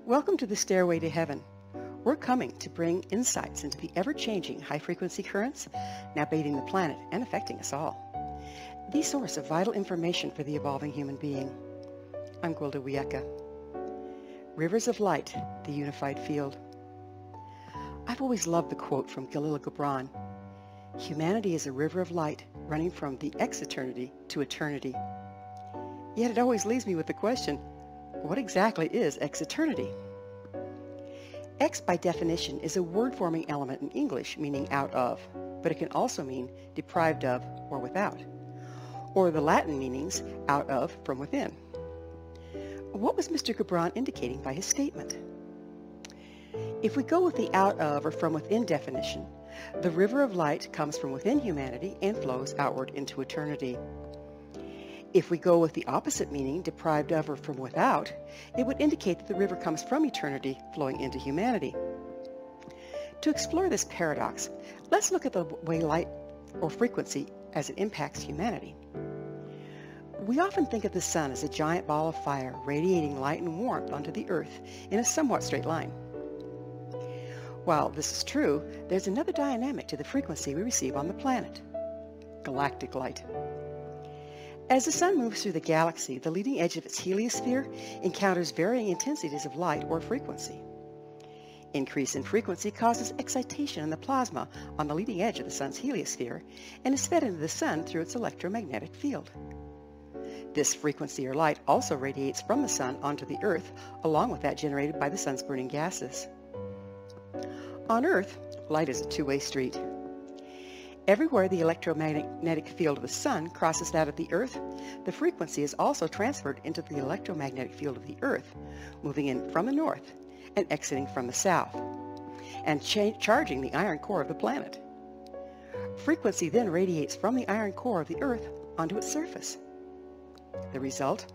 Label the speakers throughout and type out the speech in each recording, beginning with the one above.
Speaker 1: Welcome to the Stairway to Heaven. We're coming to bring insights into the ever-changing high-frequency currents navigating the planet and affecting us all. The source of vital information for the evolving human being. I'm Gwilda Wiyaka. Rivers of Light, the Unified Field. I've always loved the quote from Khalil Gibran, "Humanity is a river of light running from the ex-eternity to eternity." Yet it always leaves me with the question, what exactly is ex-eternity? Ex, by definition, is a word-forming element in English meaning out of, but it can also mean deprived of or without, or the Latin meanings out of, from within. What was Mr. Gibran indicating by his statement? If we go with the out of or from within definition, the river of light comes from within humanity and flows outward into eternity. If we go with the opposite meaning, deprived of or from without, it would indicate that the river comes from eternity flowing into humanity. To explore this paradox, let's look at the way light or frequency as it impacts humanity. We often think of the sun as a giant ball of fire radiating light and warmth onto the earth in a somewhat straight line. While this is true, there's another dynamic to the frequency we receive on the planet: galactic light. As the sun moves through the galaxy, the leading edge of its heliosphere encounters varying intensities of light or frequency. Increase in frequency causes excitation in the plasma on the leading edge of the sun's heliosphere and is fed into the sun through its electromagnetic field. This frequency or light also radiates from the sun onto the earth, along with that generated by the sun's burning gases. On Earth, light is a two-way street. Everywhere the electromagnetic field of the sun crosses that of the earth, the frequency is also transferred into the electromagnetic field of the earth, moving in from the north and exiting from the south, and charging the iron core of the planet. Frequency then radiates from the iron core of the earth onto its surface. The result?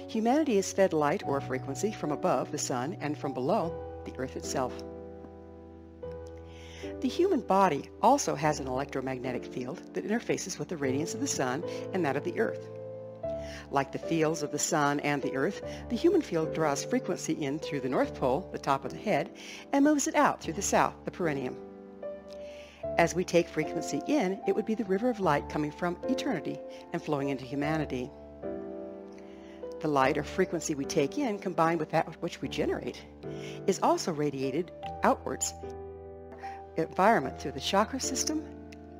Speaker 1: Humanity is fed light or frequency from above the sun and from below the earth itself. The human body also has an electromagnetic field that interfaces with the radiance of the sun and that of the earth. Like the fields of the sun and the earth, the human field draws frequency in through the North Pole, the top of the head, and moves it out through the south, the perineum. As we take frequency in, it would be the river of light coming from eternity and flowing into humanity. The light or frequency we take in, combined with that which we generate, is also radiated outwards environment through the chakra system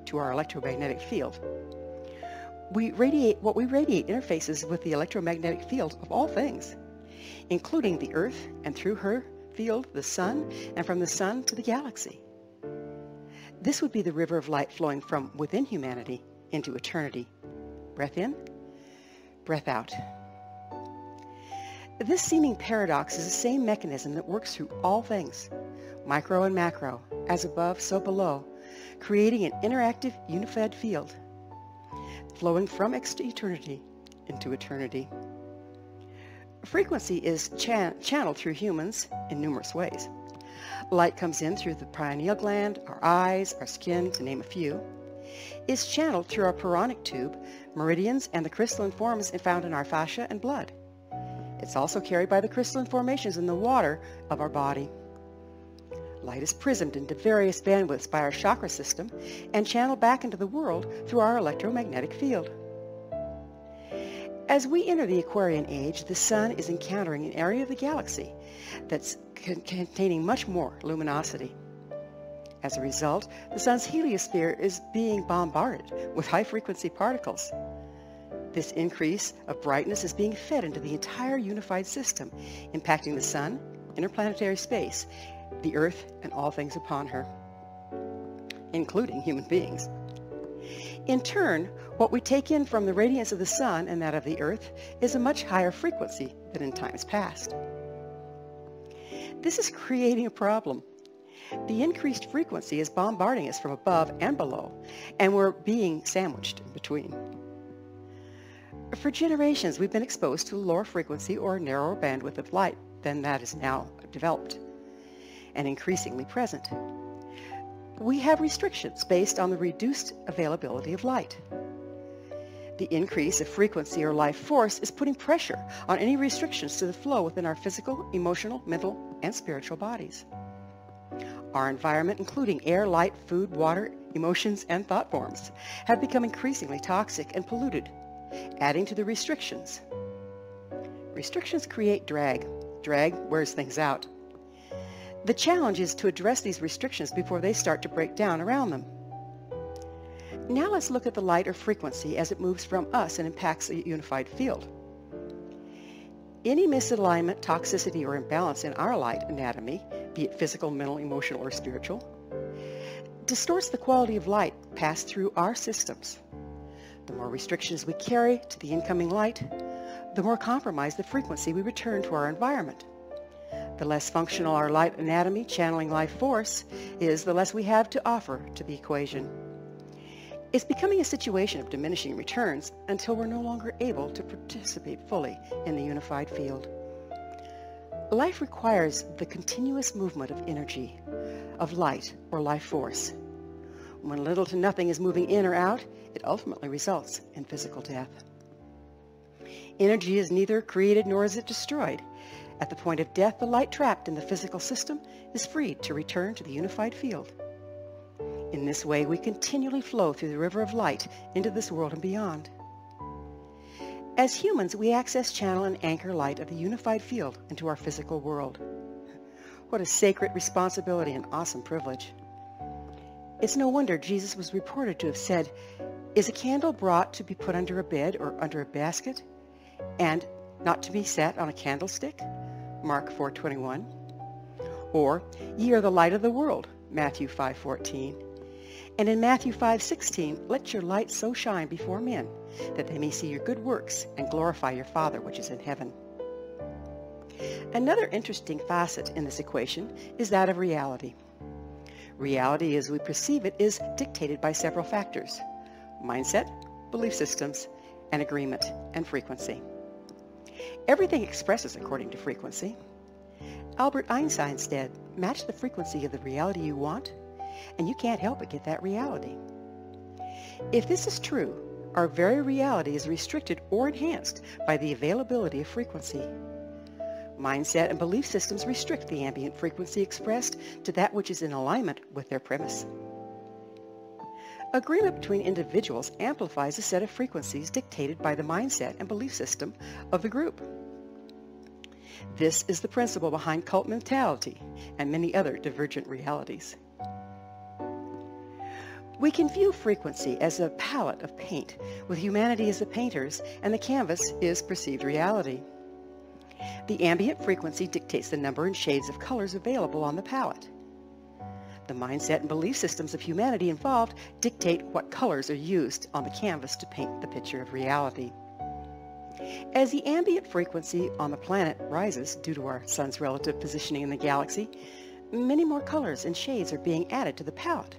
Speaker 1: to our electromagnetic field. What we radiate interfaces with the electromagnetic field of all things, including the earth and through her field, the sun, and from the sun to the galaxy. This would be the river of light flowing from within humanity into eternity. Breath in, breath out. This seeming paradox is the same mechanism that works through all things, micro and macro, as above, so below, creating an interactive, unified field, flowing from eternity into eternity. Frequency is channeled through humans in numerous ways. Light comes in through the pineal gland, our eyes, our skin, to name a few. Is channeled through our puronic tube, meridians, and the crystalline forms found in our fascia and blood. It's also carried by the crystalline formations in the water of our body. Light is prismed into various bandwidths by our chakra system and channeled back into the world through our electromagnetic field. As we enter the Aquarian age, the sun is encountering an area of the galaxy that's containing much more luminosity. As a result, the sun's heliosphere is being bombarded with high-frequency particles. This increase of brightness is being fed into the entire unified system, impacting the sun, interplanetary space, the earth, and all things upon her, including human beings. In turn, what we take in from the radiance of the sun and that of the earth is a much higher frequency than in times past. This is creating a problem. The increased frequency is bombarding us from above and below, and we're being sandwiched in between. For generations, we've been exposed to a lower frequency or narrower bandwidth of light than that is now developed and increasingly present. We have restrictions based on the reduced availability of light. The increase of frequency or life force is putting pressure on any restrictions to the flow within our physical, emotional, mental, and spiritual bodies. Our environment, including air, light, food, water, emotions, and thought forms, have become increasingly toxic and polluted, adding to the restrictions. Restrictions create drag. Drag wears things out. The challenge is to address these restrictions before they start to break down around them. Now let's look at the light or frequency as it moves from us and impacts a unified field. Any misalignment, toxicity, or imbalance in our light anatomy, be it physical, mental, emotional, or spiritual, distorts the quality of light passed through our systems. The more restrictions we carry to the incoming light, the more compromised the frequency we return to our environment. The less functional our light anatomy, channeling life force, is, the less we have to offer to the equation. It's becoming a situation of diminishing returns until we're no longer able to participate fully in the unified field. Life requires the continuous movement of energy, of light or life force. When little to nothing is moving in or out, it ultimately results in physical death. Energy is neither created nor is it destroyed. At the point of death, the light trapped in the physical system is freed to return to the unified field. In this way, we continually flow through the river of light into this world and beyond. As humans, we access, channel, and anchor light of the unified field into our physical world. What a sacred responsibility and awesome privilege. It's no wonder Jesus was reported to have said, "Is a candle brought to be put under a bed or under a basket, and not to be set on a candlestick?" Mark 4:21. Or, "Ye are the light of the world," Matthew 5:14. And in Matthew 5:16, "Let your light so shine before men, that they may see your good works and glorify your Father which is in heaven." Another interesting facet in this equation is that of reality. Reality as we perceive it is dictated by several factors: mindset, belief systems, and agreement and frequency. Everything expresses according to frequency. Albert Einstein said, "Match the frequency of the reality you want, and you can't help but get that reality." If this is true, our very reality is restricted or enhanced by the availability of frequency. Mindset and belief systems restrict the ambient frequency expressed to that which is in alignment with their premise. Agreement between individuals amplifies a set of frequencies dictated by the mindset and belief system of the group. This is the principle behind cult mentality and many other divergent realities. We can view frequency as a palette of paint, with humanity as the painters and the canvas is perceived reality. The ambient frequency dictates the number and shades of colors available on the palette. The mindset and belief systems of humanity involved dictate what colors are used on the canvas to paint the picture of reality. As the ambient frequency on the planet rises due to our sun's relative positioning in the galaxy, many more colors and shades are being added to the palette.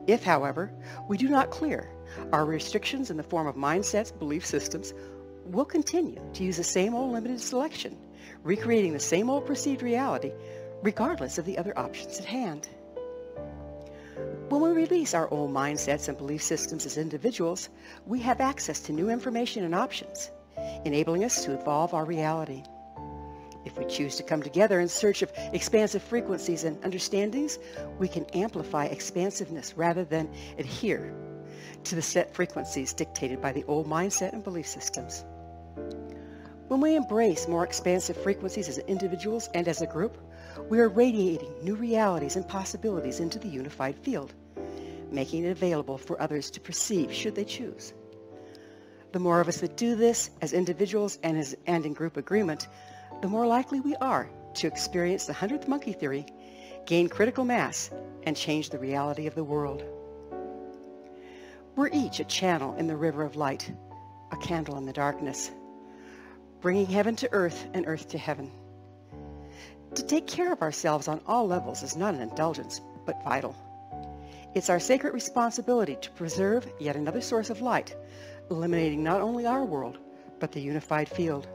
Speaker 1: If, however, we do not clear our restrictions in the form of mindsets, belief systems, we'll continue to use the same old limited selection, recreating the same old perceived reality, regardless of the other options at hand. When we release our old mindsets and belief systems as individuals, we have access to new information and options, enabling us to evolve our reality. If we choose to come together in search of expansive frequencies and understandings, we can amplify expansiveness rather than adhere to the set frequencies dictated by the old mindset and belief systems. When we embrace more expansive frequencies as individuals and as a group, we are radiating new realities and possibilities into the unified field, making it available for others to perceive should they choose. The more of us that do this as individuals and in group agreement, the more likely we are to experience the 100th monkey theory, gain critical mass, and change the reality of the world. We're each a channel in the river of light, a candle in the darkness, bringing heaven to earth and earth to heaven. To take care of ourselves on all levels is not an indulgence, but vital. It's our sacred responsibility to preserve yet another source of light, illuminating not only our world, but the unified field.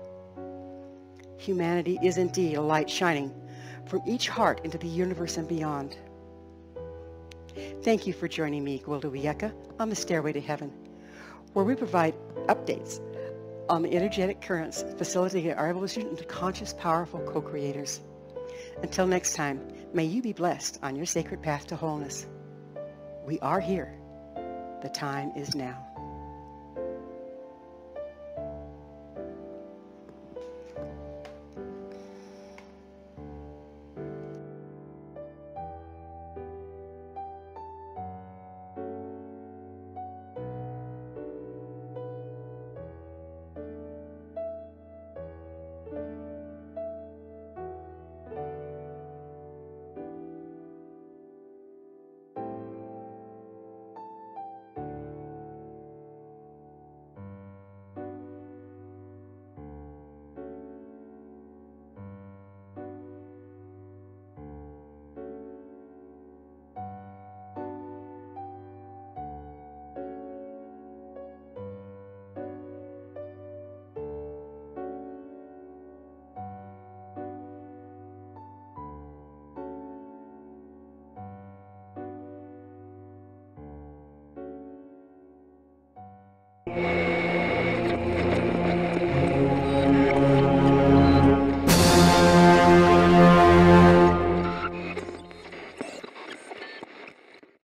Speaker 1: Humanity is indeed a light shining from each heart into the universe and beyond. Thank you for joining me, Gwilda Wiyaka, on the Stairway to Heaven, where we provide updates on the energetic currents facilitating our evolution into conscious, powerful co-creators. Until next time, may you be blessed on your sacred path to wholeness. We are here. The time is now.